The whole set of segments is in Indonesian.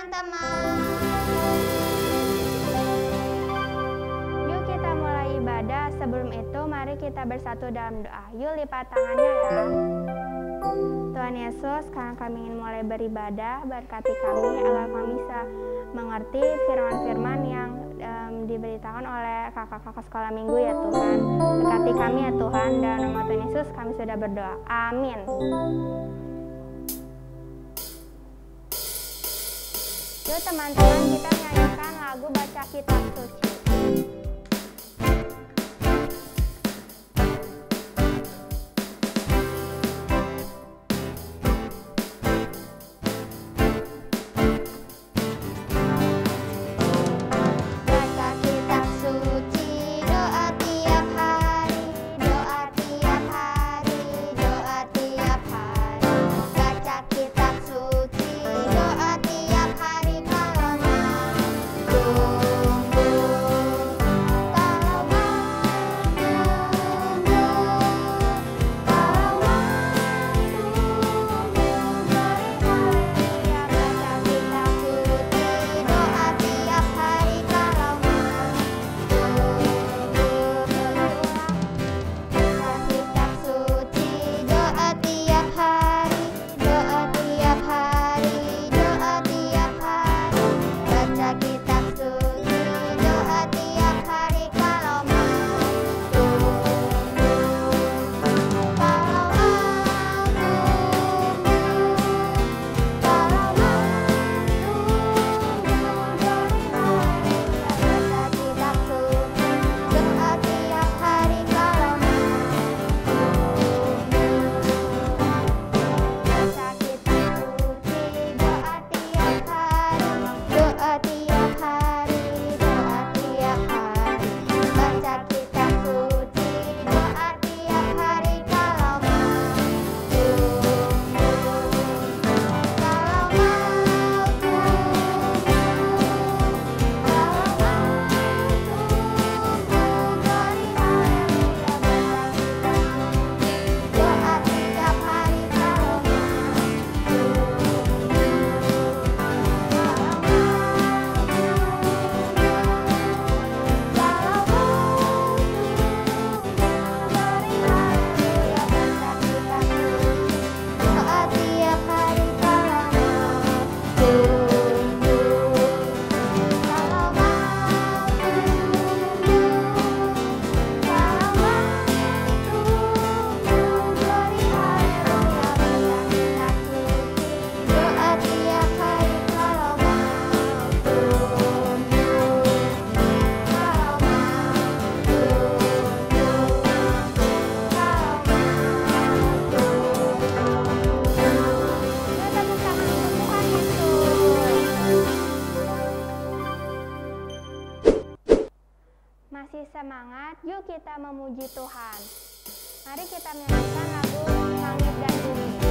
teman-teman. Yuk kita mulai ibadah. Sebelum itu mari kita bersatu dalam doa. Yuk lipat tangannya ya. Tuhan Yesus, sekarang kami ingin mulai beribadah. Berkati kami agar kami bisa mengerti firman-firman yang diberitakan oleh kakak-kakak sekolah minggu ya Tuhan. Berkati kami ya Tuhan, dan nama Tuhan Yesus kami sudah berdoa. Amin. Yuk teman-teman, kita nyanyikan lagu Baca Kitab Suci. Masih semangat, yuk kita memuji Tuhan. Mari kita menyanyikan lagu Langit dan Bumi. Langit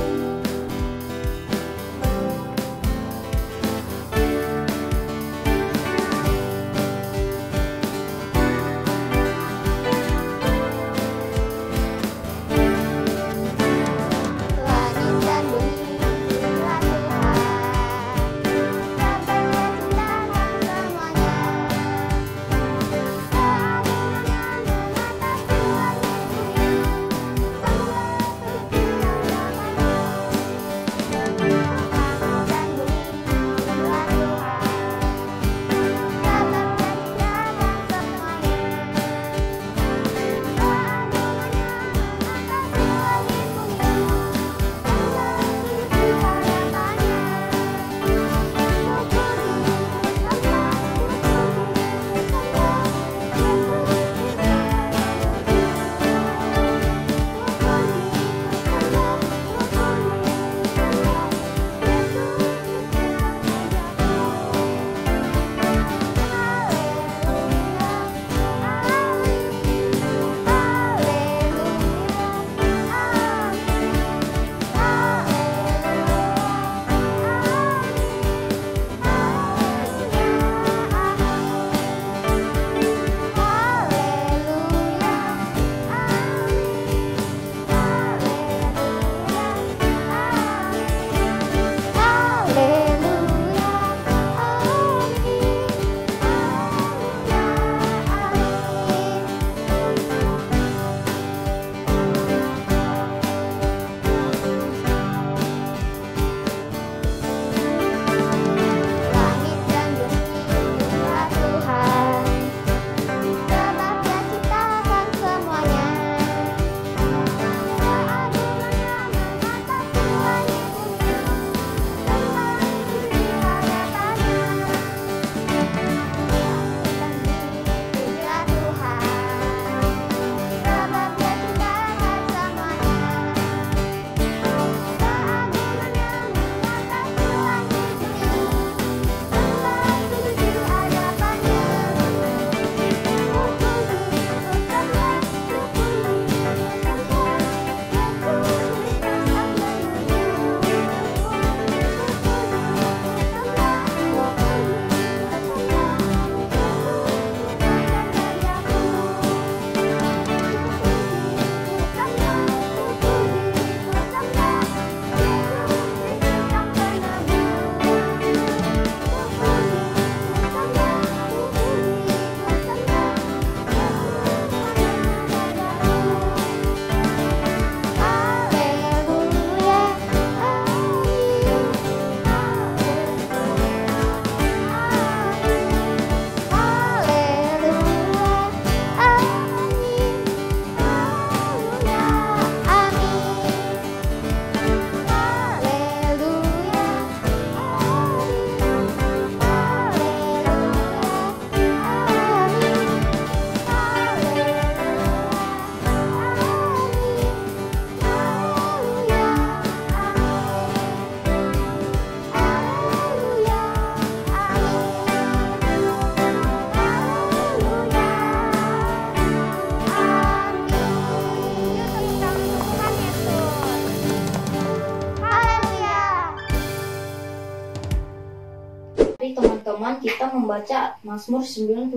Mari teman-teman kita membaca Mazmur 91.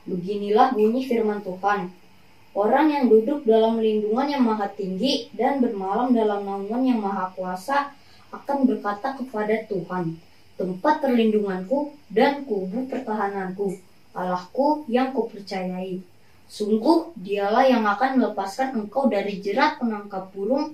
Beginilah bunyi firman Tuhan. Orang yang duduk dalam lindungan yang maha tinggi dan bermalam dalam naungan yang maha kuasa akan berkata kepada Tuhan, tempat perlindunganku dan kubu pertahananku, Allahku yang kupercayai. Sungguh dialah yang akan melepaskan engkau dari jerat penangkap burung,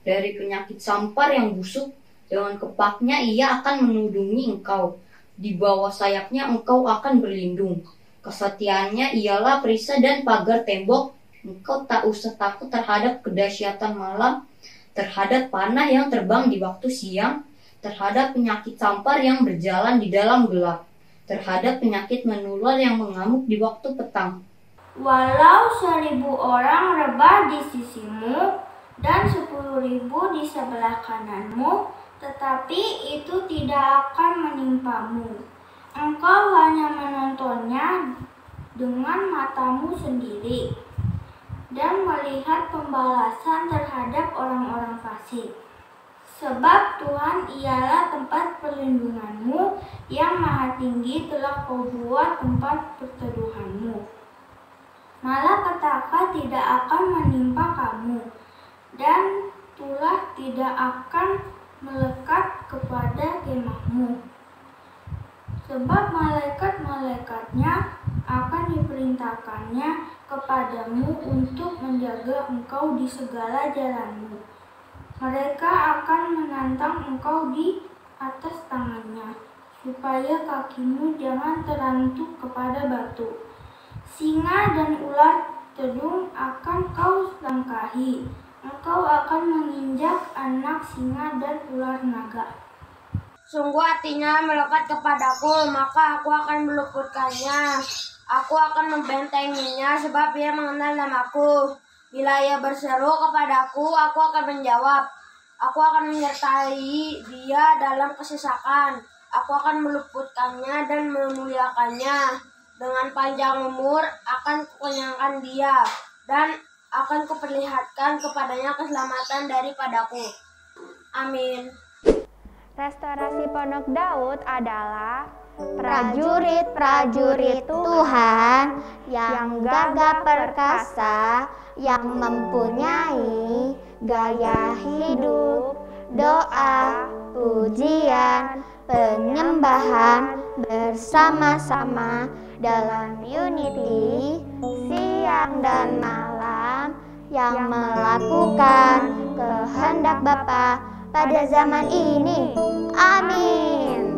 dari penyakit sampar yang busuk. Dengan kepaknya ia akan menudungi engkau. Di bawah sayapnya engkau akan berlindung. Kesetiaannya ialah perisai dan pagar tembok. Engkau tak usah takut terhadap kedahsyatan malam, terhadap panah yang terbang di waktu siang, terhadap penyakit sampar yang berjalan di dalam gelap, terhadap penyakit menular yang mengamuk di waktu petang. Walau 1000 orang rebah di sisimu dan 10.000 di sebelah kananmu, tetapi itu tidak akan menimpamu. Engkau hanya menontonnya dengan matamu sendiri dan melihat pembalasan terhadap orang-orang fasik. Sebab Tuhan ialah tempat perlindunganmu, yang maha tinggi telah kau buat tempat perteduhanmu. Malapetaka tidak akan menimpa kamu, dan tulah tidak akan melekat kepada kemahmu. Sebab malaikat-malaikatnya akan diperintahkannya kepadamu untuk menjaga engkau di segala jalanmu. Mereka akan menantang engkau di atas tangannya, supaya kakimu jangan terantuk kepada batu. Singa dan ular tedung akan kau langkahi. Engkau akan menginjak anak singa dan ular naga. Sungguh hatinya melekat kepadaku, maka aku akan meluputkannya. Aku akan membentenginya sebab ia mengenal namaku. Bila ia berseru kepadaku, aku akan menjawab. Aku akan menyertai dia dalam kesesakan. Aku akan meluputkannya dan memuliakannya. Dengan panjang umur akan kukenyangkan dia, dan akan kuperlihatkan kepadanya keselamatan daripadaku. Amin. Restorasi Pondok Daud adalah prajurit-prajurit Tuhan yang gagah perkasa, yang mempunyai gaya hidup, doa, pujian, penyembahan bersama-sama dalam unity siang dan malam, yang melakukan kehendak Bapa pada zaman ini. Amin.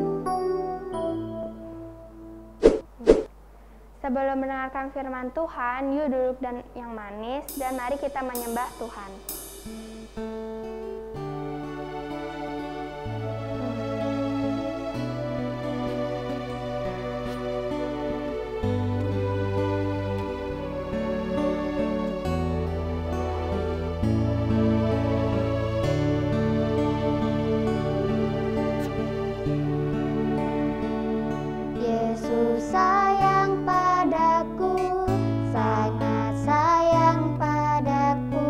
Sebelum mendengarkan firman Tuhan, yuk duduk dan yang manis dan mari kita menyembah Tuhan. Yesus sayang padaku, sangat sayang padaku.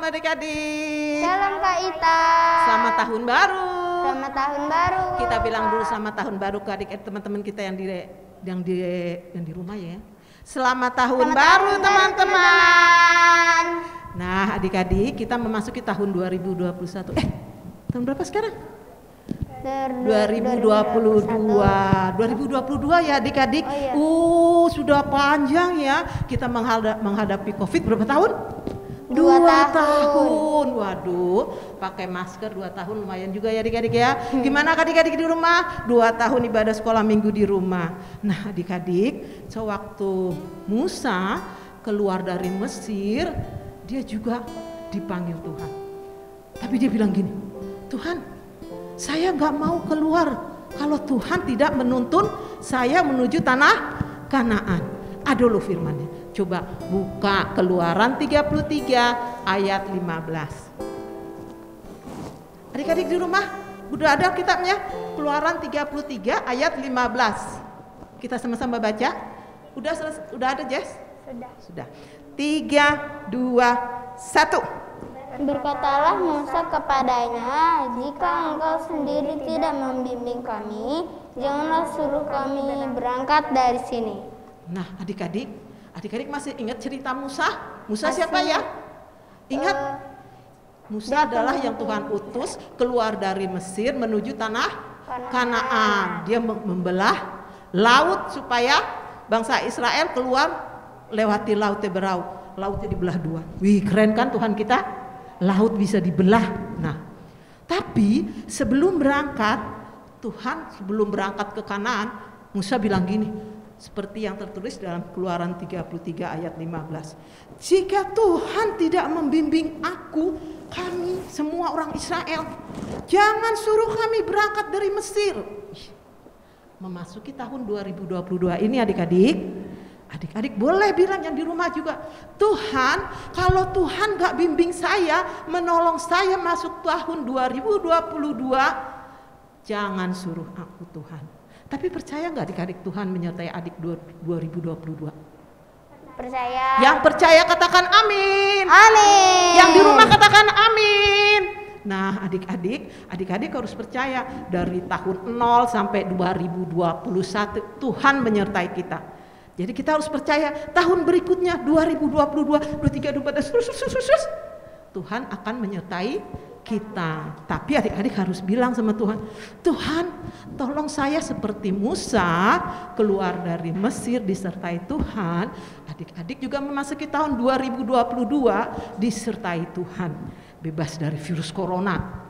adik-adik. Shalom Kak Ita. Selamat tahun baru. Selamat tahun baru. Kita bilang dulu selamat tahun baru ke adik teman-teman kita yang di rumah ya. Selamat tahun baru teman-teman. Nah, adik-adik, kita memasuki tahun 2021. Tahun berapa sekarang? 2022 ya adik-adik. Oh, iya. Sudah panjang ya. Kita menghadapi Covid berapa tahun? 2 tahun. Waduh, pakai masker 2 tahun lumayan juga ya adik-adik ya. Gimana adik-adik di rumah? 2 tahun ibadah sekolah minggu di rumah. Nah adik-adik, sewaktu Musa keluar dari Mesir, dia juga dipanggil Tuhan. Tapi dia bilang gini, Tuhan, saya gak mau keluar kalau Tuhan tidak menuntun saya menuju tanah Kanaan. Ada loh firmannya. Coba buka Keluaran 33 ayat 15. Adik-adik di rumah, udah ada kitabnya? Keluaran 33 ayat 15. Kita sama-sama baca. Udah ada Jess? Sudah. 3, 2, 1. Berkatalah Musa kepadanya, jika engkau sendiri tidak membimbing kami, janganlah suruh kami berangkat dari sini. Nah adik-adik masih ingat cerita Musa? Musa siapa ya? Ingat? Musa adalah yang Tuhan utus keluar dari Mesir menuju tanah Kanaan. Dia membelah laut supaya bangsa Israel keluar lewati laut Teberau. Lautnya dibelah 2. Wih, keren kan Tuhan kita? Laut bisa dibelah. Nah, tapi sebelum berangkat ke Kanaan, Musa bilang gini, seperti yang tertulis dalam Keluaran 33 ayat 15. Jika Tuhan tidak membimbing kami semua orang Israel, jangan suruh kami berangkat dari Mesir. Memasuki tahun 2022 ini adik-adik boleh bilang yang di rumah juga, Tuhan, kalau Tuhan gak bimbing saya, menolong saya masuk tahun 2022, jangan suruh aku Tuhan. Tapi percaya gak adik-adik Tuhan menyertai adik 2022? Percaya. Yang percaya katakan amin. Amin. Yang di rumah katakan amin. Nah adik-adik harus percaya dari tahun 0 sampai 2021 Tuhan menyertai kita. Jadi kita harus percaya tahun berikutnya 2022, 23, 24 Tuhan akan menyertai kita. Tapi adik-adik harus bilang sama Tuhan, Tuhan tolong saya seperti Musa keluar dari Mesir disertai Tuhan. Adik-adik juga memasuki tahun 2022 disertai Tuhan. Bebas dari virus corona.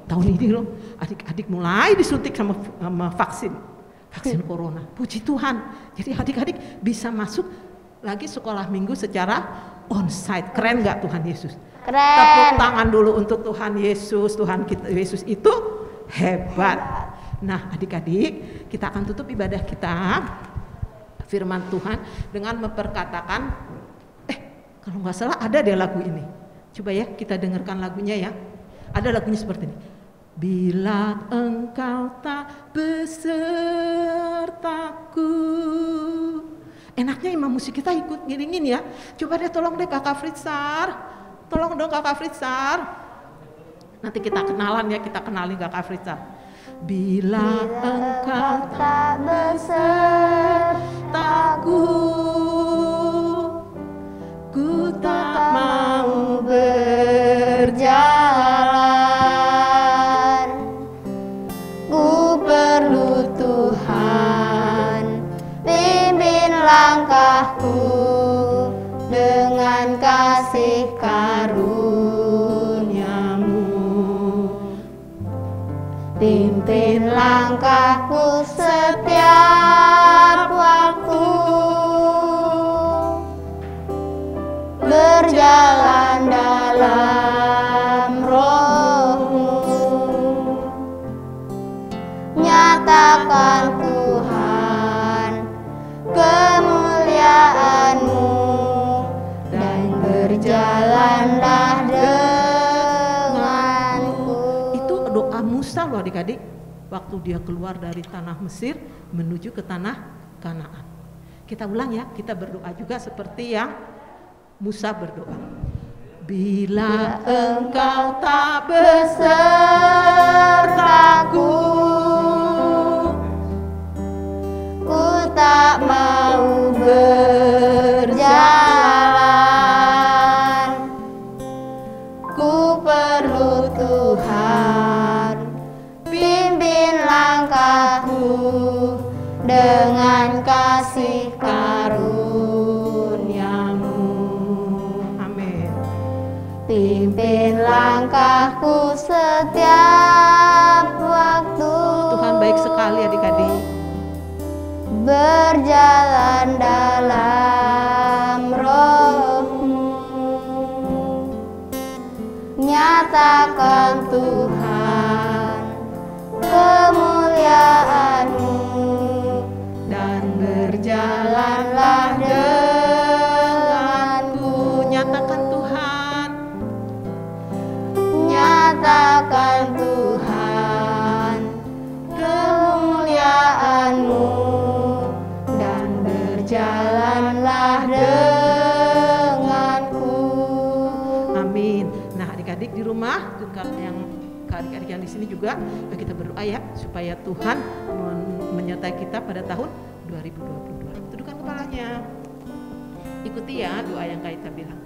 Tahun ini loh adik-adik mulai disuntik sama vaksin corona. Puji Tuhan. Jadi adik-adik bisa masuk lagi sekolah minggu secara onsite. Keren gak Tuhan Yesus? Keren. Tepuk tangan dulu untuk Tuhan Yesus. Tuhan kita Yesus itu hebat. Nah adik-adik, kita akan tutup ibadah kita firman Tuhan dengan memperkatakan kalau gak salah ada deh lagu ini. Coba ya kita dengarkan lagunya ya. Ada lagunya seperti ini. Bila engkau tak besertaku. Enaknya imam musik kita ikut ngiringin ya. Coba deh tolong deh Kakak Fritsar. Tolong dong Kakak Fritsar. Nanti kita kenalan ya, kita kenalin Kakak Fritsar. Bila engkau tak besertaku, ku tak mau berjalan. Perlu Tuhan pimpin langkahku dengan kasih karunia-Mu. Pimpin langkahku setiap waktu, berjalan dalam Roh-Mu. Nyatakan Tuhan kemuliaan-Mu dan berjalanlah denganku. Itu doa Musa loh adik-adik, waktu dia keluar dari tanah Mesir menuju ke tanah Kanaan. Kita ulang ya, kita berdoa juga seperti yang Musa berdoa. Bila engkau tak besertaku, ku tak mau berjalan. Ku perlu Tuhan, pimpin langkahku dengan kasih karuniamu. Amin. Pimpin langkahku setiap waktu. Tuhan baik sekali adik-adik. Berjalan dalam roh-Mu, nyatakan Tuhan kemuliaan-Mu, dan berjalanlah denganku. Nyatakan Tuhan, nyatakan Tuhan kemuliaan-Mu, dan berjalanlah denganku. amin. Nah adik-adik di rumah, yang adik-adik yang di sini juga, yuk kita berdoa ya supaya Tuhan menyertai kita pada tahun 2022. Tundukkan kepalanya, ikuti ya doa yang kita bilang.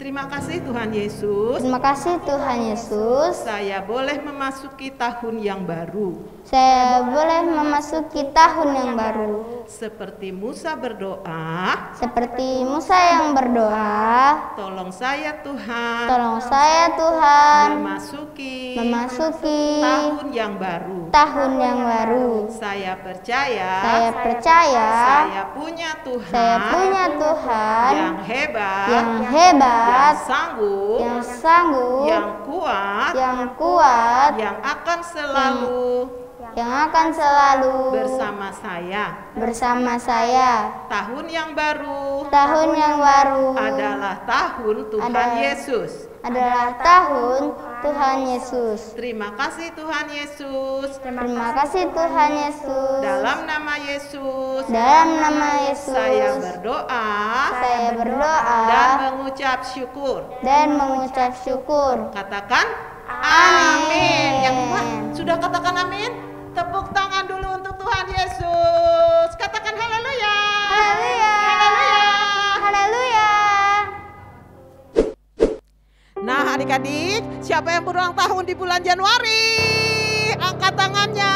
Terima kasih Tuhan Yesus, Terima kasih Tuhan Yesus. saya boleh memasuki tahun yang baru. Saya boleh memasuki tahun yang baru. Seperti Musa berdoa, Seperti Musa yang berdoa, tolong saya Tuhan tolong saya Tuhan memasuki memasuki tahun yang baru. tahun yang baru. Saya percaya Saya percaya saya punya Tuhan saya punya Tuhan yang hebat, yang hebat, yang sanggup, yang sanggup, yang kuat, yang kuat, yang akan selalu yang akan selalu bersama saya. bersama saya. Tahun yang baru Tahun yang baru adalah tahun Tuhan Adalah- Yesus. adalah tahun Tuhan Yesus. Terima kasih Tuhan Yesus. Terima kasih Tuhan Yesus. Dalam nama Yesus, Dalam nama Yesus, saya berdoa saya berdoa dan mengucap syukur. dan mengucap syukur. Katakan Amin. amin. Yang kuat sudah katakan amin. Tepuk tangan dulu untuk Tuhan Yesus. Katakan haleluya. Haleluya. Haleluya. Haleluya. Nah adik-adik, siapa yang berulang tahun di bulan Januari? Angkat tangannya.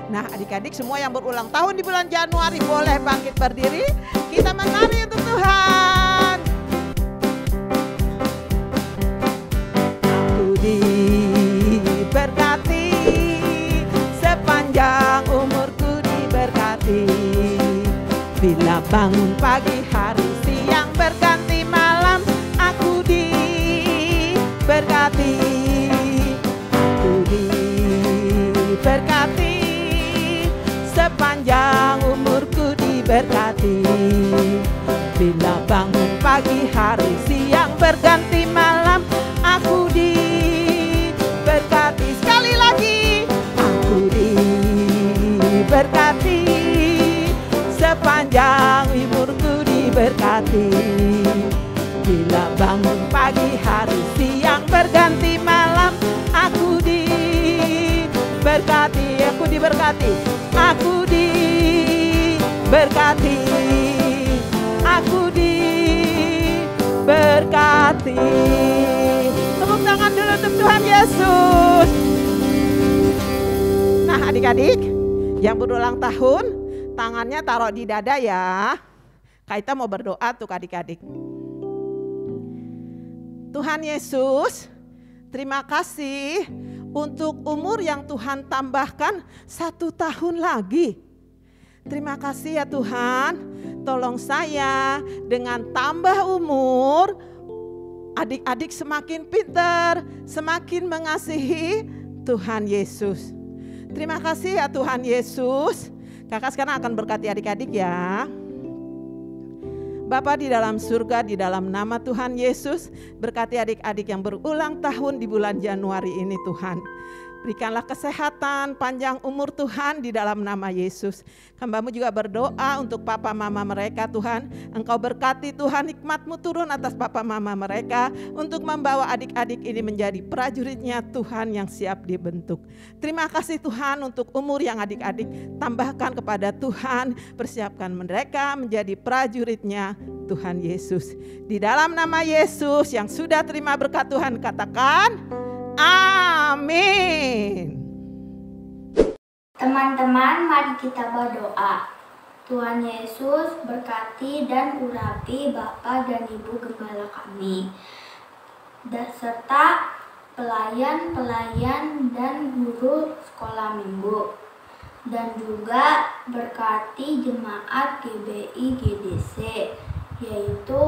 Nah adik-adik semua yang berulang tahun di bulan Januari boleh bangkit berdiri. Kita menari untuk Tuhan. Aku diberkati, sepanjang umurku diberkati. Bila bangun pagi hari, siang berganti malam, aku diberkati. Aku diberkati, sepanjang umurku diberkati. Bila bangun pagi hari, siang berganti malam, aku diberkati. Sekali lagi, aku diberkati, sepanjang umurku diberkati. Bila bangun pagi hari, siang berganti malam, aku diberkati. Aku diberkati, aku diberkati, aku diberkati. Tepuk tangan dulu untuk Tuhan Yesus. Nah adik-adik yang berulang tahun, tangannya taruh di dada ya. Kita mau berdoa tuh adik-adik. Tuhan Yesus, terima kasih untuk umur yang Tuhan tambahkan 1 tahun lagi. Terima kasih ya Tuhan, tolong saya dengan tambah umur, adik-adik semakin pintar, semakin mengasihi Tuhan Yesus. Terima kasih ya Tuhan Yesus. Kakak sekarang akan berkati adik-adik ya. Bapa di dalam surga, di dalam nama Tuhan Yesus, berkati adik-adik yang berulang tahun di bulan Januari ini Tuhan. Berikanlah kesehatan, panjang umur Tuhan di dalam nama Yesus. Hamba-Mu juga berdoa untuk papa mama mereka Tuhan. Engkau berkati Tuhan, hikmat-Mu turun atas papa mama mereka untuk membawa adik-adik ini menjadi prajuritnya Tuhan yang siap dibentuk. Terima kasih Tuhan untuk umur yang adik-adik tambahkan kepada Tuhan. Persiapkan mereka menjadi prajuritnya Tuhan Yesus. Di dalam nama Yesus yang sudah terima berkat Tuhan katakan amin. Teman-teman, mari kita berdoa. Tuhan Yesus berkati dan urapi Bapak dan Ibu Gembala kami, serta pelayan-pelayan dan guru sekolah minggu. Dan juga berkati jemaat GBI GDC, yaitu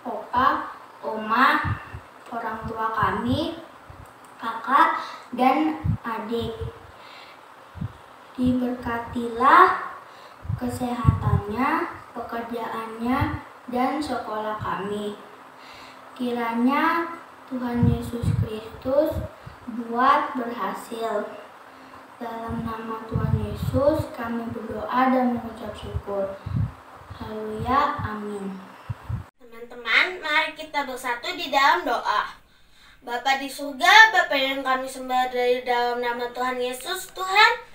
Opa, Oma, orang tua kami, kakak, dan adik. Diberkatilah kesehatannya, pekerjaannya, dan sekolah kami. Kiranya Tuhan Yesus Kristus buat berhasil. Dalam nama Tuhan Yesus kami berdoa dan mengucap syukur. Haleluya, amin. Teman-teman, mari kita bersatu di dalam doa. Bapa di surga, Bapa yang kami sembah dari dalam nama Tuhan Yesus, Tuhan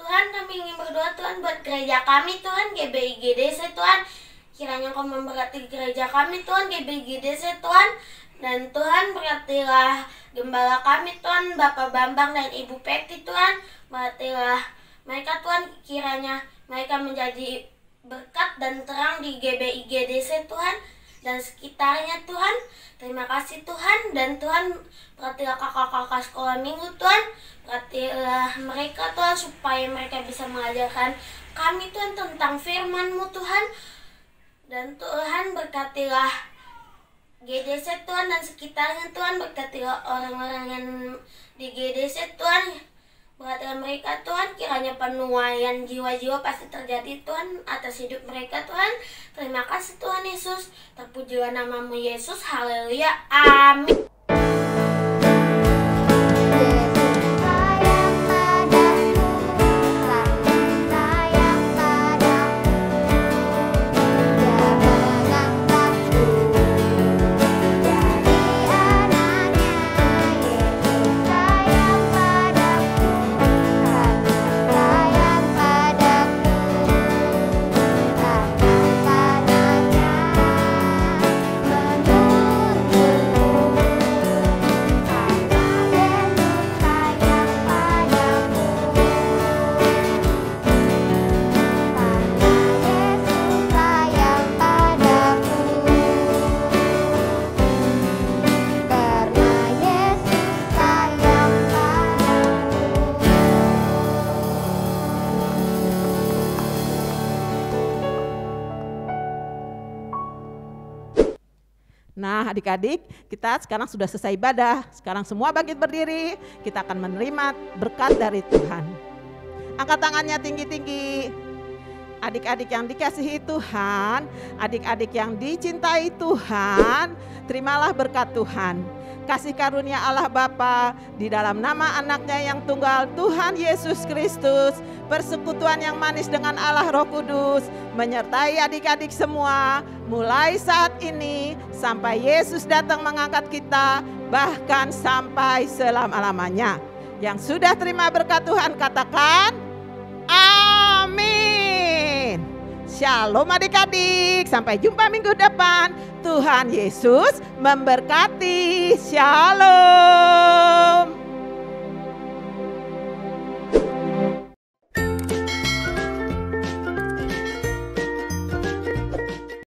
kami ingin berdoa Tuhan buat gereja kami Tuhan, GBI GDC Tuhan. Kiranya Kau memberkati gereja kami Tuhan, GBI GDC Tuhan. Dan Tuhan berkatilah gembala kami Tuhan, Bapak Bambang dan Ibu Peti Tuhan. Berkatilah mereka Tuhan, kiranya mereka menjadi berkat dan terang di GBI GDC Tuhan dan sekitarnya Tuhan. Terima kasih Tuhan, dan Tuhan berkatilah kakak-kakak sekolah minggu Tuhan. Berkatilah mereka Tuhan supaya mereka bisa mengajarkan kami Tuhan tentang firman-Mu Tuhan. Dan Tuhan berkatilah GDC Tuhan dan sekitarnya Tuhan. Berkatilah orang-orang yang di GDC Tuhan. Berkatilah mereka Tuhan, kiranya penuaian jiwa-jiwa pasti terjadi Tuhan atas hidup mereka Tuhan. Terima kasih Tuhan Yesus. Terpujilah nama-Mu Yesus. Haleluya. Amin. Nah adik-adik, kita sekarang sudah selesai ibadah. Sekarang semua bangkit berdiri, kita akan menerima berkat dari Tuhan. Angkat tangannya tinggi-tinggi. Adik-adik yang dikasihi Tuhan, adik-adik yang dicintai Tuhan, terimalah berkat Tuhan. Kasih karunia Allah Bapa di dalam nama anaknya yang tunggal Tuhan Yesus Kristus, persekutuan yang manis dengan Allah Roh Kudus menyertai adik-adik semua mulai saat ini sampai Yesus datang mengangkat kita, bahkan sampai selama-lamanya. Yang sudah terima berkat Tuhan katakan amin. Shalom adik-adik, sampai jumpa minggu depan. Tuhan Yesus memberkati. Shalom.